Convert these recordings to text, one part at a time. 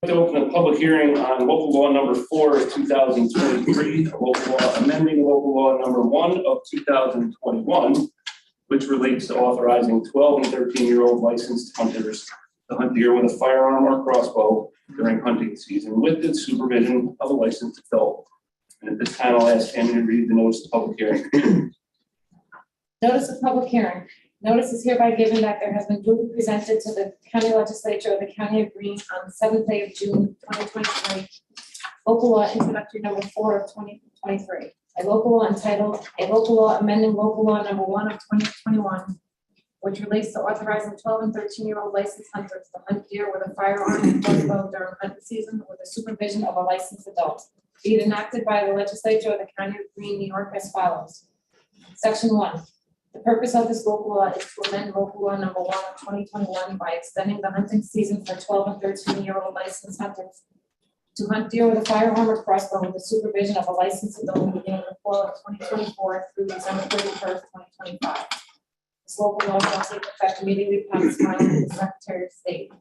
To open a public hearing on local law number 4 of 2023, local law amending local law number 1 of 2021, which relates to authorizing 12 and 13-year-old licensed hunters to hunt deer with a firearm or crossbow during hunting season with the supervision of a licensed adult. And at this time, I'll ask Tammy to read the notice of public hearing. Notice of public hearing. Notice is hereby given that there has been duly presented to the County Legislature of the County of Greene on the 7th day of June 2023, local law introductory number 4 of 2023. A local law entitled A Local Law Amending Local Law number 1 of 2021, which relates to authorizing 12 and 13-year-old licensed hunters to hunt deer with a firearm and crossbow during hunting season with the supervision of a licensed adult. Be it enacted by the Legislature of the County of Greene, New York as follows. Section 1. The purpose of this local law is to amend local law number 1 of 2021 by extending the hunting season for 12 and 13-year-old licensed hunters to hunt deer with a firearm or crossbow with the supervision of a licensed adult beginning the fall of 2024 through December 31st, 2025. This local law shall take effect immediately upon its filing with the Secretary of State.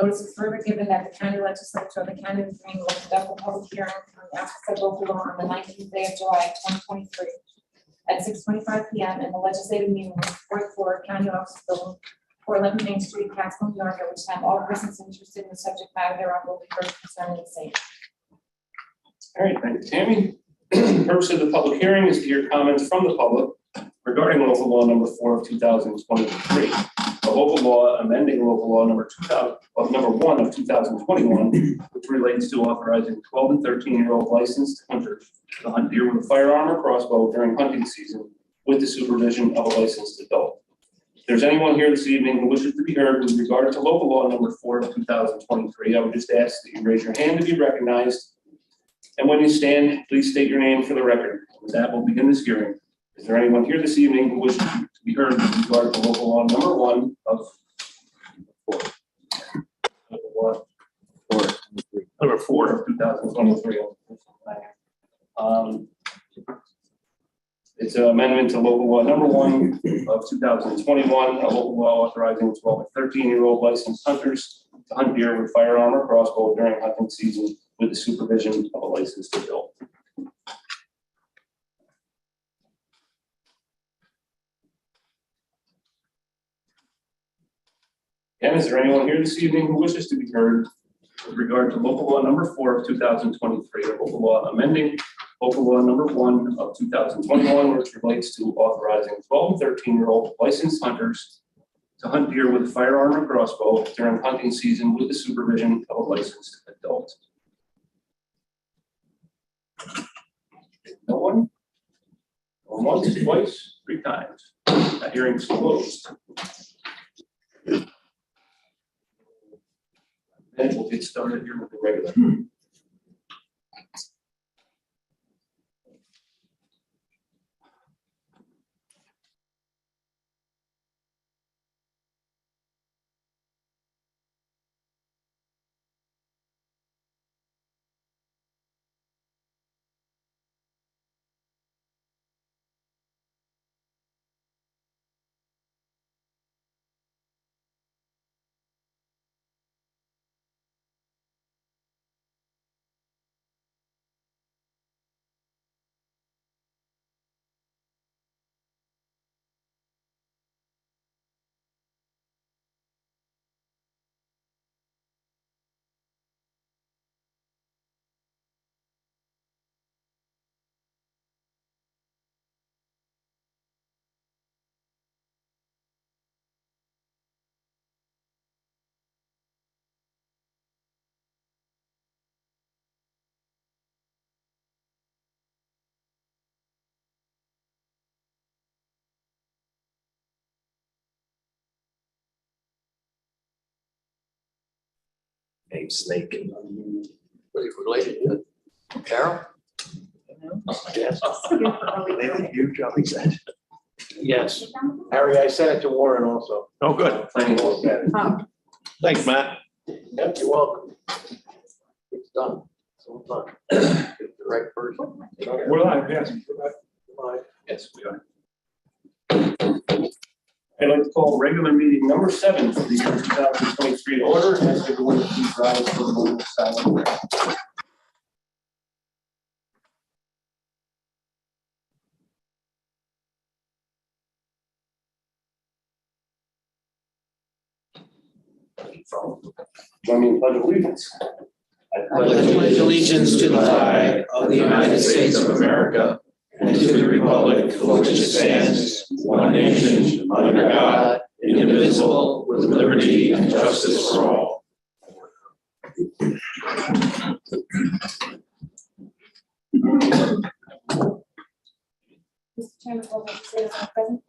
Notice is further given that the County Legislature of the County of Greene will conduct a public hearing on the aforesaid local law on the 19th day of July, 2023. At 6:25 p.m. in the legislative meeting room, 4th floor, County Office Building, 411 Main Street, Catskill, New York, at which time all persons interested in the subject matter thereof will be heard concerning the same. All right, thank you, Tammy. The purpose of the public hearing is to hear comments from the public regarding local law number 4 of 2023, the local law amending local law number 1 of 2021, which relates to authorizing 12 and 13-year-old licensed hunters to hunt deer with a firearm or crossbow during hunting season with the supervision of a licensed adult. If there's anyone here this evening who wishes to be heard with regard to local law number 4 of 2023, I would just ask that you raise your hand to be recognized. And when you stand, please state your name for the record. With that, we'll begin this hearing. Is there anyone here this evening who wishes to be heard with regard to local law number 1 of 4? Number 4 of 2023. It's an amendment to local law number 1 of 2021, a local law authorizing 12 and 13-year-old licensed hunters to hunt deer with firearm or crossbow during hunting season with the supervision of a licensed adult. And is there anyone here this evening who wishes to be heard with regard to local law number 4 of 2023, or local law amending local law number 1 of 2021, which relates to authorizing 12 and 13-year-old licensed hunters to hunt deer with a firearm or crossbow during hunting season with the supervision of a licensed adult? No one? Once, twice, 3 times. That hearing's closed. And we'll get started here with the regular. A snake. Ready for later? Carol? Yes. You, Johnny said. Yes. Harry, I sent it to Warren also. Oh, good. Planning board said. Thanks, Matt. Yep, you're welcome. It's done. So done. Get the right person. We're live, yes. Live. Yes, we are. I'd like to call regular meeting number 7 for the year 2023 to order. And ask everyone to please rise for the moment of silent prayer. Join me in pledge of allegiance. I pledge allegiance to the flag of the United States of America and to the republic for which it stands, one nation, under God, indivisible, with liberty and justice for all. Mr. Chairman, all legislators are present.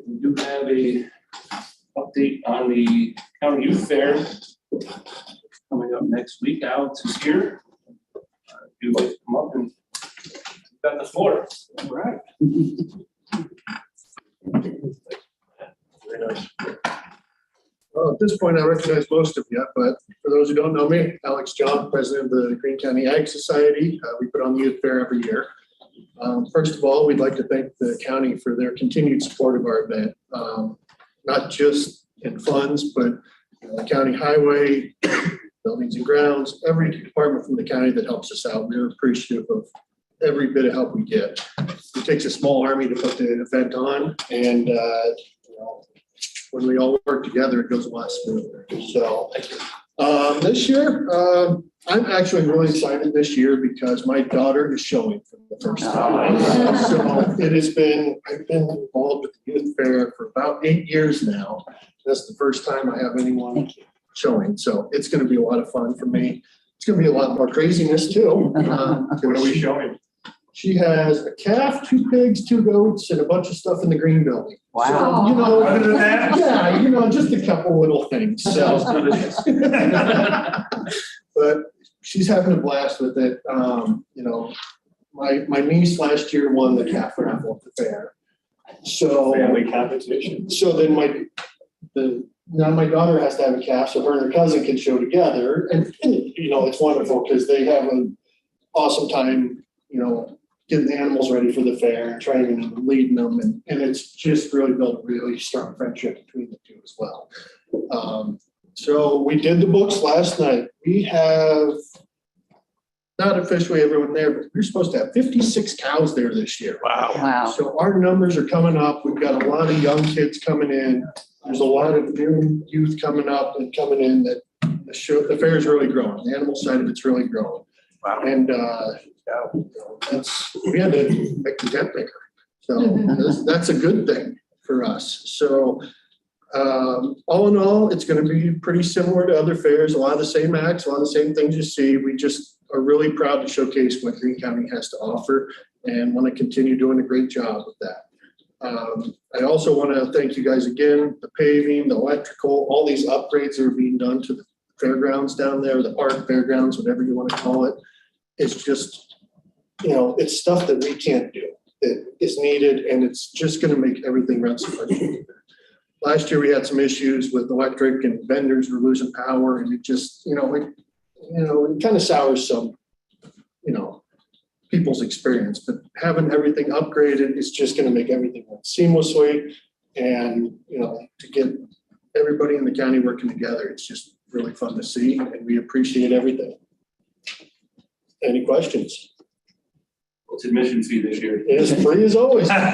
We do have a update on the county youth fair coming up next week. Alex is here. If you'd like to come up and you've got the floor. All right. Very nice. Well, at this point, I recognize most of you, but for those who don't know me, Alex John, president of the Greene County Ag Society. We put on the youth fair every year. First of all, we'd like to thank the county for their continued support of our event, not just in funds, but the county highway, buildings and grounds, every department from the county that helps us out. We're appreciative of every bit of help we get. It takes a small army to put the event on, and when we all work together, it goes a lot smoother. So this year, I'm actually really excited this year because my daughter is showing for the first time. So it has been, I've been involved with the youth fair for about 8 years now. That's the first time I have anyone showing. So it's going to be a lot of fun for me. It's going to be a lot more craziness too. What are we showing? She has a calf, 2 pigs, 2 goats, and a bunch of stuff in the green building. Wow. So, Other than that? yeah, just a couple little things. So, but she's having a blast with it. My niece last year won the calf raffle at the fair. So Family competition. So then now my daughter has to have a calf, so her and her cousin can show together, and it's wonderful because they have an awesome time, getting the animals ready for the fair and training them and leading them, and it's just really built a really strong friendship between the two as well. So we did the books last night. We have not officially everyone there, but we're supposed to have 56 cows there this year. Wow. So our numbers are coming up. We've got a lot of young kids coming in. There's a lot of new youth coming up and coming in that the fair is really growing. The animal side of it's really growing. Wow. And we had to make the tent bigger. So that's a good thing for us. So all in all, it's going to be pretty similar to other fairs. A lot of the same acts, a lot of the same things you see. We just are really proud to showcase what Greene County has to offer and want to continue doing a great job with that. I also want to thank you guys again, the paving, the electrical, all these upgrades that are being done to the fairgrounds down there, the park fairgrounds, whatever you want to call it. It's just, it's stuff that we can't do. It is needed, and it's just going to make everything run smoothly. Last year we had some issues with electric and vendors were losing power, and it just, it kind of sours some, people's experience. But having everything upgraded is just going to make everything run seamlessly, and to get everybody in the county working together, it's just really fun to see, and we appreciate everything. Any questions? What's admission fee this year? It is free as always. And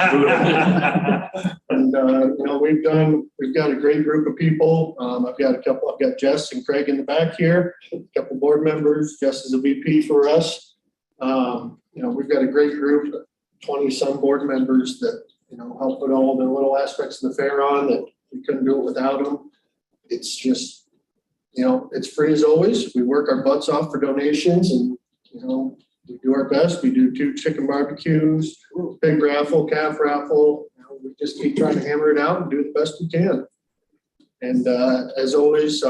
we've got a great group of people. I've got Jess and Craig in the back here, a couple board members. Jess is a VP for us. We've got a great group, 20 some board members that, help put all the little aspects of the fair on that we couldn't do it without them. It's just, it's free as always. We work our butts off for donations, and, we do our best. We do 2 chicken barbecues, pig raffle, calf raffle. We just keep trying to hammer it out and do the best we can. And as always,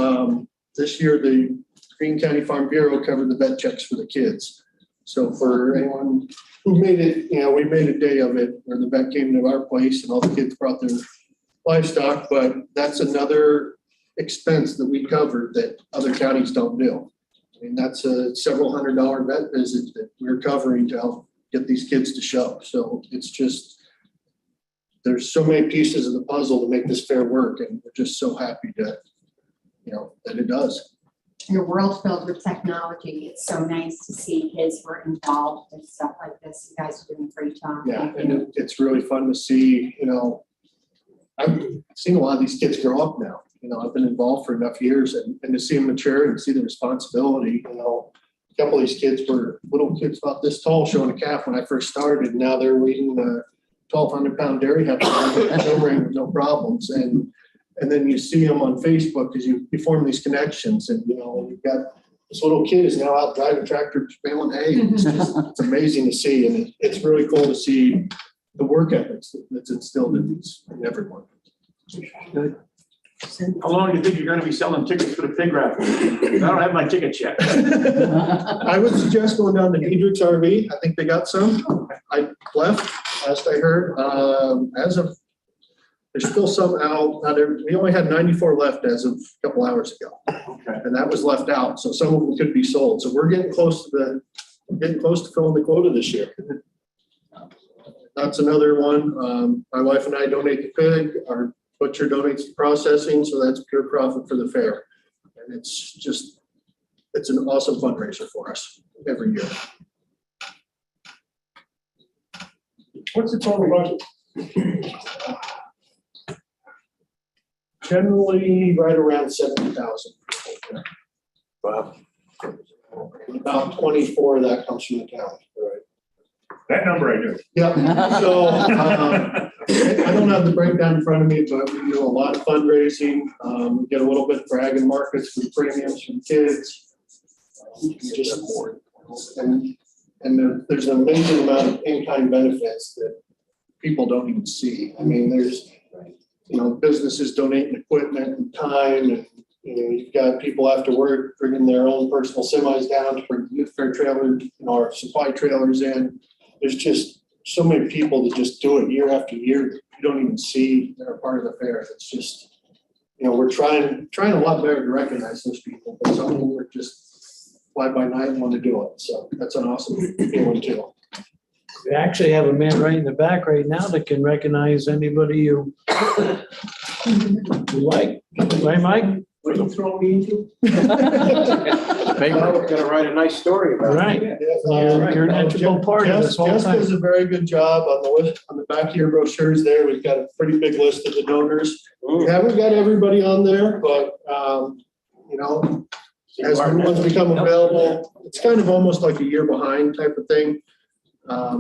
this year the Greene County Farm Bureau covered the vet checks for the kids. So for anyone who made it, we made a day of it where the vet came to our place and all the kids brought their livestock. But that's another expense that we covered that other counties don't do. I mean, that's a several $100 vet visit that we're covering to help get these kids to show. So it's just, there's so many pieces of the puzzle to make this fair work, and we're just so happy that, that it does. In a world filled with technology, it's so nice to see kids were involved and stuff like this. You guys are doing a great job. Yeah, Thank you. and it's really fun to see, I've seen a lot of these kids grow up now. I've been involved for enough years, and to see them mature and see the responsibility, a couple of these kids were little kids about this tall showing a calf when I first started, and now they're leading the 1,200-pound dairy heifer no ring with no problems. And then you see them on Facebook because you form these connections, and you've got this little kid is now out driving tractors, baling hay. It's amazing to see, and it's really cool to see the work ethics that's instilled in everyone. Good. How long do you think you're gonna be selling tickets for the pig raffle? I don't have my tickets yet. I would suggest going down to Diedrich's RV. I think they got some. I left, last I heard. As of, there's still some out. We only had 94 left as of a couple hours ago. Okay. And that was left out. So some of them could be sold. So we're getting close to filling the quota this year. That's another one. My wife and I donate the pig. Our butcher donates the processing, so that's pure profit for the fair. And it's an awesome fundraiser for us every year. What's the total budget? Generally, right around 70,000. Wow. About 24 of that comes from the town. Right. That number I knew. Yeah. So I don't have the breakdown in front of me, but we do a lot of fundraising. We get a little bit for ag and markets for premiums from kids. Just more. And there's an amazing amount of in-kind benefits that people don't even see. I mean, there's businesses donating equipment and time, and you've got people after work bringing their own personal semis down to bring youth fair trailers, our supply trailers in. There's just so many people that just do it year after year that you don't even see that are part of the fair. It's just, we're trying a lot better to recognize those people, but some of them are just fly by night and want to do it. So that's an awesome feeling too. We actually have a man right in the back right now that can recognize anybody you like. Right, Mike? What are you throwing me into? We're gonna write a nice story about it. Right. You're an integral part of this whole Jess thing. does a very good job on the list, on the back of your brochures there. We've got a pretty big list of the donors. We haven't got everybody on there, but, as new ones become available, it's kind of almost like a year behind type of thing.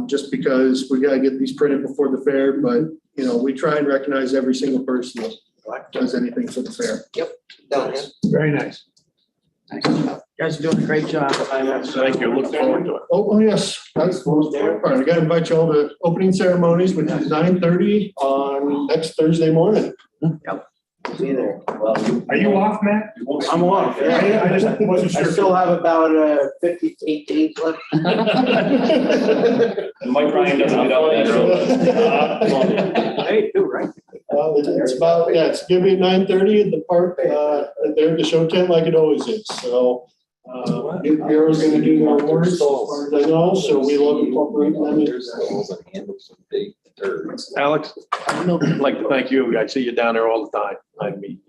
Just because we gotta get these printed before the fair, but, we try and recognize every single person that does anything for the fair. Very nice. You guys are doing a great job. Thank you. Look forward to it. Oh, yes, that's the most important part. I gotta invite you all to opening ceremonies, which is 9:30 on next Thursday morning. See you there. Are you off, Matt? I'm off. Yeah, I just wasn't I sure. still have about 58 days left. Mike Ryan doesn't get out that early. Hey, too, right? It's about, it's gonna be at 9:30 at the park, there at the show tent like it always is, so. Bureau's gonna do their awards, as far as I know, so we love incorporating them in. Alex, I'd like to thank you. I see you down there all the time. I mean,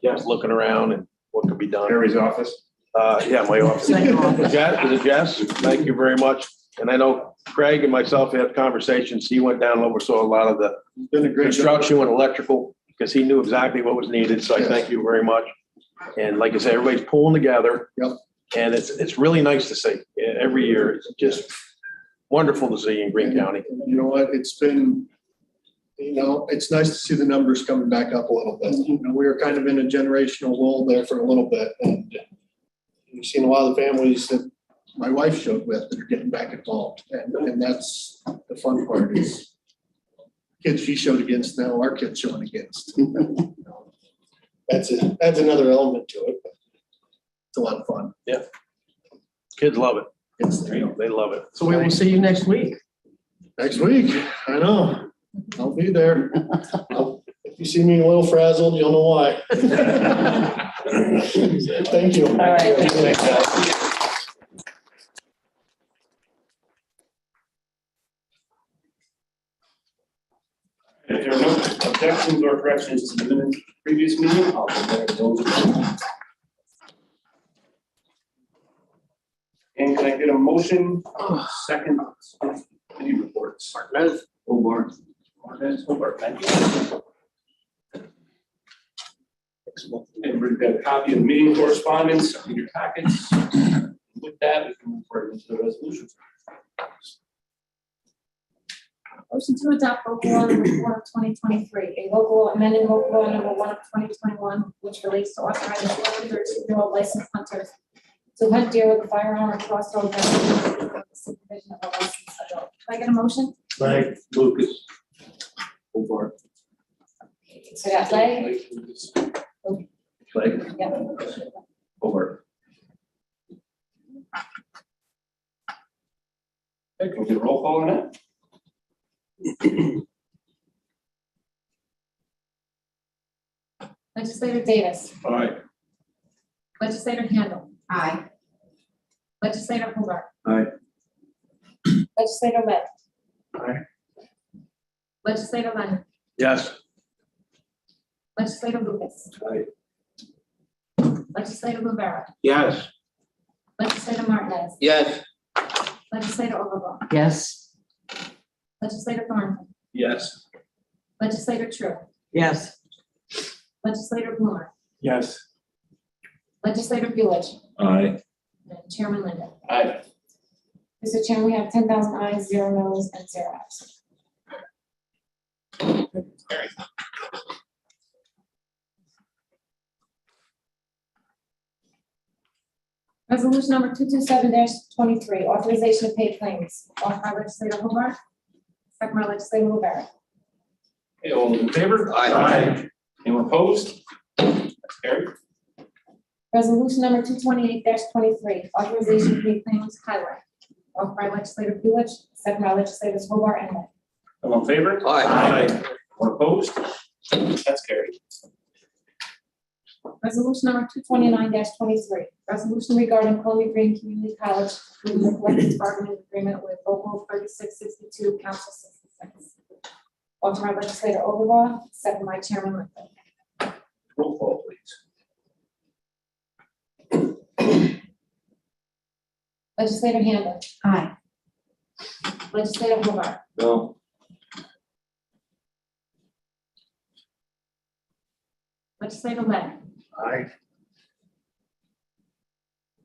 just looking around and what could be done. Harry's office. Yeah, my office. Jess, thank you very much. And I know Craig and myself had conversations. He went down and oversaw a lot of the Been a great job. construction and electrical because he knew exactly what was needed. So I thank you very much. And like I said, everybody's pulling together. Yep. And it's really nice to see. Every year. It's just wonderful to see in Greene County. You know what, it's been, it's nice to see the numbers coming back up a little bit. We were kind of in a generational lull there for a little bit, and you've seen a lot of the families that my wife showed with that are getting back involved. And that's the fun part is kids she showed against now, our kids showing against. That's another element to it. But it's a lot of fun. Yeah. Kids love it. They love it. So we will see you next week. Next week, I know. I'll be there. If you see me a little frazzled, you'll know why. Thank you. All right. objections or corrections to the minutes of the previous meeting? I'll declare those approved. And can I get a motion? Second, any reports? Martinez? Hobart. Martinez, Hobart, thank you. And we've got a copy of the meeting correspondence in your packets. With that, we can move forward into the resolutions. Motion to adopt local law number 4 of 2023, a local law amending local law number 1 of 2021, which relates to authorizing 13-year-old licensed hunters to hunt deer with a firearm or crossbow gun with the supervision of a licensed adult. Can I get a motion? Like Lucas. Hobart. So I got Leg. Like Yeah. Hobart. Okay, can we get a roll call on that? Legislator Davis. Aye. Legislator Handle. Aye. Legislator Hobart. Aye. Legislator Leg. Aye. Legislator Lennon. Yes. Legislator Lucas. Aye. Legislator Rivera. Yes. Legislator Martinez. Yes. Legislator Overbaugh. Yes. Legislator Thornton. Yes. Legislator Tru. Yes. Legislator Blumer. Yes. Legislator Lewis. Aye. And Chairman Linder. Aye. Mr. Chairman, we have 10,000 ayes, 0 noes, and 0 absent. Resolution number 227-23, authorization to pay claims. Offered by legislator Hobart, second by legislator Rivera. Okay, all those in favor? Aye. Anyone opposed? That's carried. Resolution number 228-23, authorization to pay claims highway. Offered by legislator Lewis, second by legislators Hobart and Leg. All in favor? Aye. Anyone opposed? That's carried. Resolution number 229-23, resolution regarding Columbia Green Community College approving the collective bargaining agreement with local 3662, council 66. Offered by legislator Overbaugh, second by chairman Linder. Roll call, please. Legislator Handle. Aye. Legislator Hobart. No. Legislator Leg. Aye.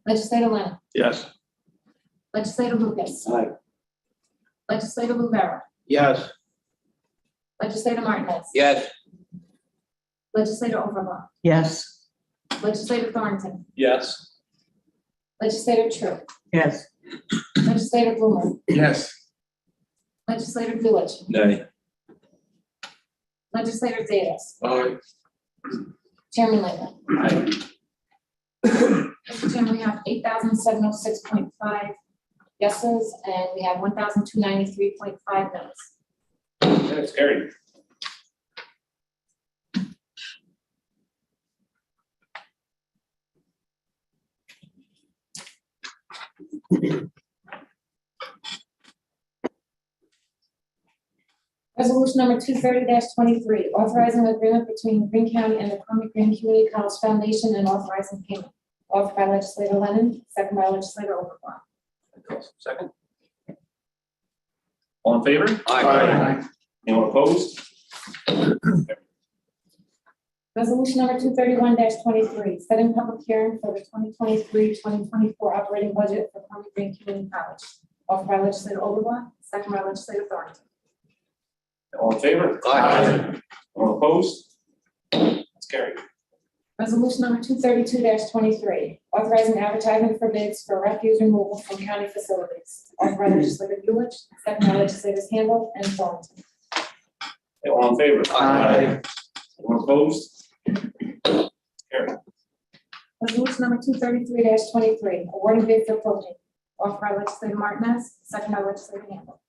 Legislator Lennon. Yes. Legislator Lucas. Aye. Legislator Rivera. Yes. Legislator Martinez. Yes. Legislator Overbaugh. Yes. Legislator Thornton. Yes. Legislator Tru. Yes. Legislator Blumer. Yes. Legislator Lewis. Nay. Legislator Davis. Aye. Chairman Linder. Aye. Mr. Chairman, we have 8,706.5 yeses, and we have 1,293.5 noes. That's carried. Resolution number 230-23, authorizing an agreement between Greene County and the Columbia Green Community College Foundation and authorizing payment. Offered by legislator Lennon, second by legislator Overbaugh. Second. All in favor? Aye. Anyone opposed? Resolution number 231-23, setting public hearing for the 2023-2024 operating budget for Columbia Green Community College. Offered by legislator Overbaugh, second by legislator Thornton. All in favor? Aye. Anyone opposed? That's carried. Resolution number 232-23, authorizing advertising for bids for refuse removal from county facilities. Offered by legislator Lewis, second by legislators Handle and Thornton. All in favor? Aye. Anyone opposed? Carried. Resolution number 233-23, awarding bid for propane. Offered by legislator Martinez, second by legislator Handle.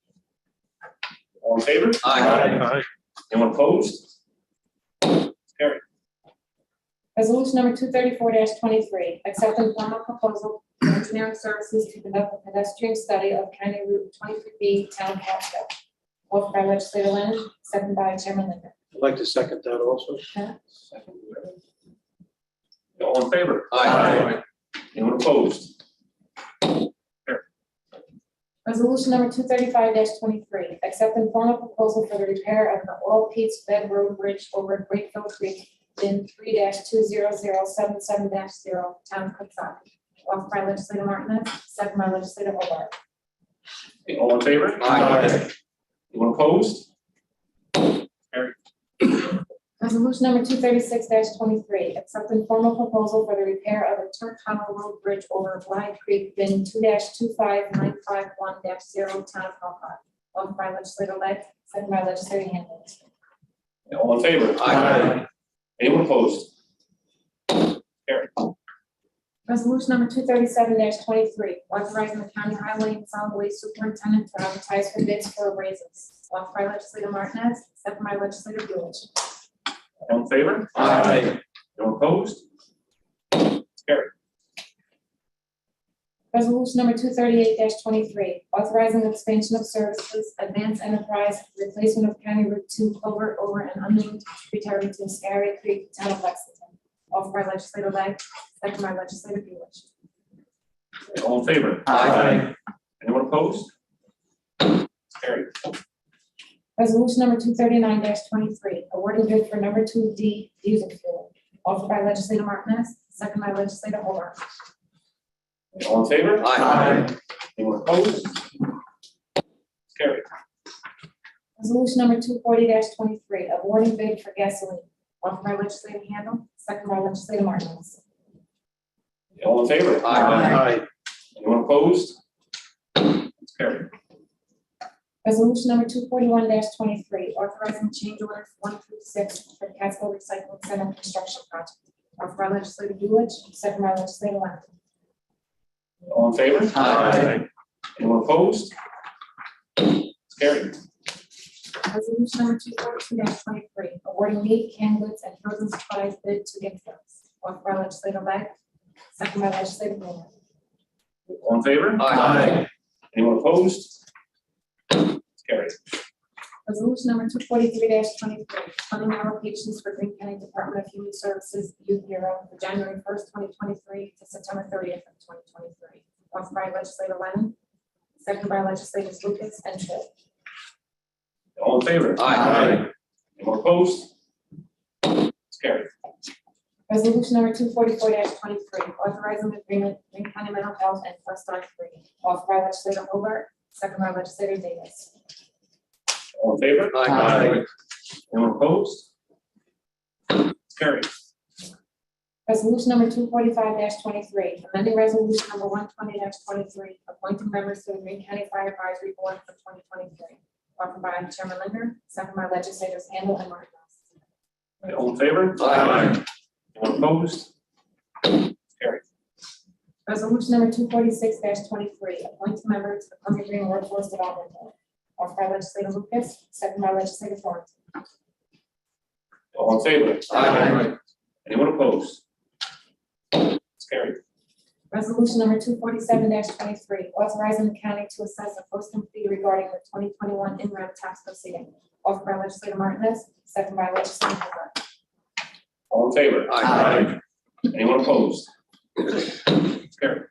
All in favor? Aye. Anyone opposed? Carried. Resolution number 234-23, accepting formal proposal for engineering services to conduct a pedestrian study of County Route 23B, Town Capstone. Offered by legislator Lennon, second by chairman Linder. I'd like to second that also. Second. All in favor? Aye. Anyone opposed? Resolution number 235-23, accept and formal proposal for the repair of the All Pete's Bed Road Bridge over Greatfield Creek in 3-20077-0, Town of Coxsackie. Offered by legislator Martinez, second by legislator Hobart. All in favor? Aye. Anyone opposed? Resolution number 236-23, accept and formal proposal for the repair of the Turk Hollow Road Bridge over Blythe Creek bin 2-25951-0, Town of Hobart. Offered by legislator Legg, second by legislator Handle. All in favor? Aye. Anyone opposed? Resolution number 237-23, authorizing the county highway and solid waste superintendent to advertise for bids for raises. Offered by legislator Martinez, second by legislator Lewis. All in favor? Aye. Anyone opposed? Resolution number 238-23, authorizing the expansion of services, advanced enterprise, replacement of County Route 2 culvert over an unnamed tributary to Scary Creek, Town of Lexington. Offered by legislator Legg, second by legislator Lewis. All in favor? Aye. Anyone opposed? Carried. Resolution number 239-23, awarding bid for number 2D diesel fuel. Offered by legislator Martinez, second by legislator Hobart. All in favor? Aye. Anyone opposed? Carried. Resolution number 240-23, awarding bid for gasoline. Offered by legislator Handle, second by legislator Martinez. All in favor? Aye. Anyone opposed? Carried. Resolution number 241-23, authorizing change orders 1 through 6 for Catskill Recycling Center construction project. Offered by legislator Lewis, second by legislator Leonard. All in favor? Aye. Anyone opposed? Carried. Resolution number 242-23, awarding meat, canned goods, and frozen supplies bid to Giffords. Offered by legislator Legg, second by legislator Greene. All in favor? Aye. Anyone opposed? Carried. Resolution number 243-23, funding allocations for Greene County Department of Human Services Youth Bureau for January 1st, 2023 to September 30th of 2023. Offered by legislator Lennon, second by legislators Lucas and Tripp. All in favor? Aye. Anyone opposed? Carried. Resolution number 244-23, authorizing agreement Greene County Mental Health and First Start Free. Offered by legislator Hobart, second by legislator Davis. All in favor? Aye. Anyone opposed? Carried. Resolution number 245-23, amending resolution number 120-23, appointing members to the Greene County Fire Advisory Board for 2023. Offered by Chairman Linder, second by legislators Handle and Martinez. All in favor? Aye. Anyone opposed? Carried. Resolution number 246-23, appointing member to the Columbia Green Workforce Development Board. Offered by legislator Lucas, second by legislator Thornton. All in favor? Aye. Anyone opposed? Carried. Resolution number 247-23, authorizing the county to assess a posting fee regarding the 2021 in-rem tax proceeding. Offered by legislator Martinez, second by legislator Hobart. All in favor? Aye. Anyone opposed? Carried.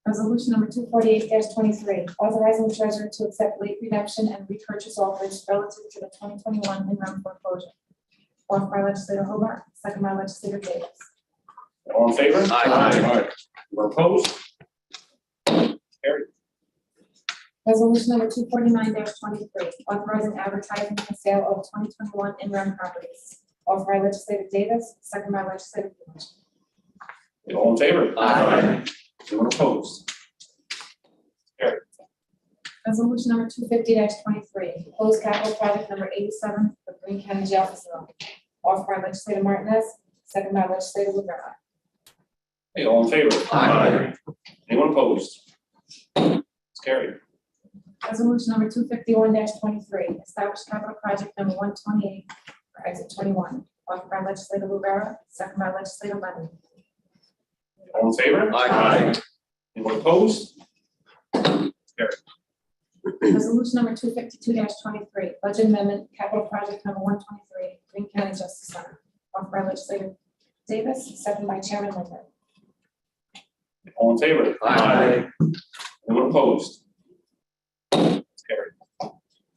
Resolution number 248-23, authorizing the treasurer to accept late redemption and repurchase offers relative to the 2021 in-rem foreclosure. Offered by legislator Hobart, second by legislator Davis. All in favor? Aye. Anyone opposed? Carried. Resolution number 249-23, authorizing advertising and sale of 2021 in-rem properties. Offered by legislator Davis, second by legislator Lewis. All in favor? Aye. Anyone opposed? Carried. Resolution number 250-23, closed capital project number 87 for Greene County Jail Facility. Offered by legislator Martinez, second by legislator Rivera. All in favor? Aye. Anyone opposed? Carried. Resolution number 251-23, establish capital project number 128 for exit 21. Offered by legislator Rivera, second by legislator Lennon. All in favor? Aye. Anyone opposed? Carried. Resolution number 252-23, budget amendment, capital project number 123, Greene County Justice Center. Offered by legislator Davis, second by Chairman Linder. All in favor? Aye. Anyone opposed? Carried.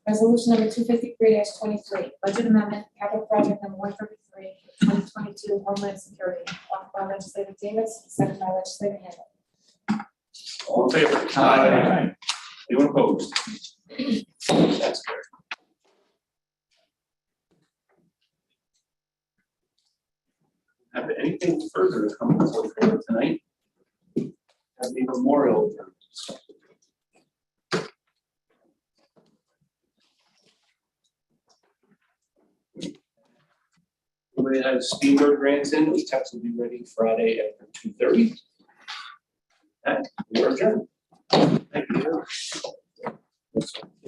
Resolution number 253-23, budget amendment, capital project number 133, 2022 Homeland Security. Offered by legislator Davis, second by legislator Handle. All in favor? Aye. Anyone opposed? That's carried. Have anything further to come before the board tonight? Have the memorial. We have Spielberg grants in, which text will be ready Friday after 2:30. And we're adjourned. Thank you.